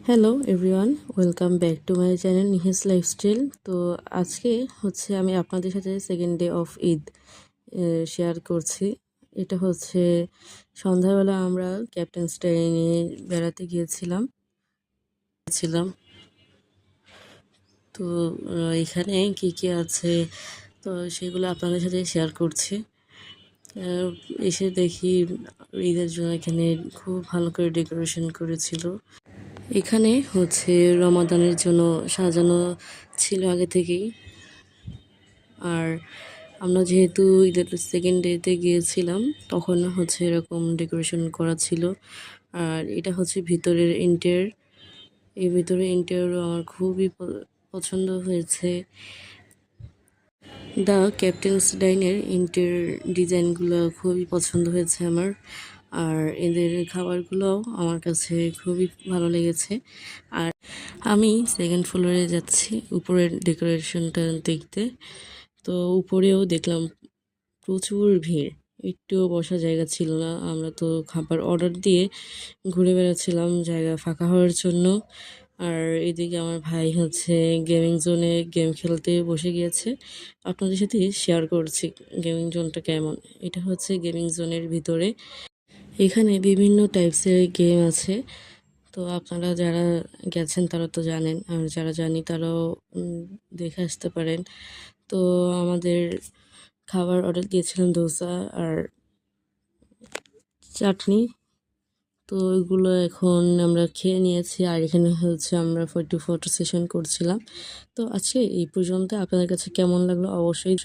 Hello everyone, welcome back to my channel নিহিস lifestyle. তো আজকে আমি আপনাদের সাথে second day of Eid share করছি। এটা সন্ধ্যাবেলা আমরা ক্যাপ্টেন্স ডাইনে বেড়াতে গিয়েছিলাম। তো এখানে কি কি আছে তো সেগুলো আপনাদের সাথে শেয়ার করছি। আহ, এসে দেখি ঈদের জন্য এখানে খুব ভালো করে ডেকোরেশন করেছিল। এখানে রমাদানের জন্য সাজানো ছিল আগে থেকেই। আর আমরা যেহেতু ঈদের সেকেন্ড ডেতে গিয়েছিলাম, তখন এরকম ডেকোরেশন করা ছিল। আর এটা ভিতরের ইন্টেরিয়র। এই ভিতরের ইন্টেরিয়রও আমার খুবই পছন্দ হয়েছে। দ্য ক্যাপ্টেন্স ডাইনের ইন্টেরিয়র ডিজাইনগুলো খুবই পছন্দ হয়েছে আমার। আর এদের খাবারগুলোও আমার কাছে খুবই ভালো লেগেছে। আর আমি সেকেন্ড ফ্লোরে যাচ্ছি উপরের ডেকোরেশনটা দেখতে। তো উপরেও দেখলাম প্রচুর ভিড়, একটুও বসার জায়গা ছিল না। আমরা তো খাবার অর্ডার দিয়ে ঘুরে বেড়াচ্ছিলাম জায়গা ফাঁকা হওয়ার জন্য। আর এদিকে আমার ভাই গেমিং জোনে গেম খেলতে বসে গিয়েছে। আপনাদের সাথে শেয়ার করছি গেমিং জোনটা কেমন। এটা গেমিং জোনের ভিতরে। এখানে বিভিন্ন টাইপসের গেম আছে। তো আপনারা যারা গেছেন তারা তো জানেন, আর যারা জানি তারাও দেখে আসতে পারেন। তো আমাদের খাবার অর্ডার দিয়েছিলাম দোসা আর চাটনি। তো এগুলো এখন আমরা খেয়ে নিয়েছি। আর এখানে আমরা ফটো সেশন করছিলাম। তো আজকে এই পর্যন্ত। আপনাদের কাছে কেমন লাগলো অবশ্যই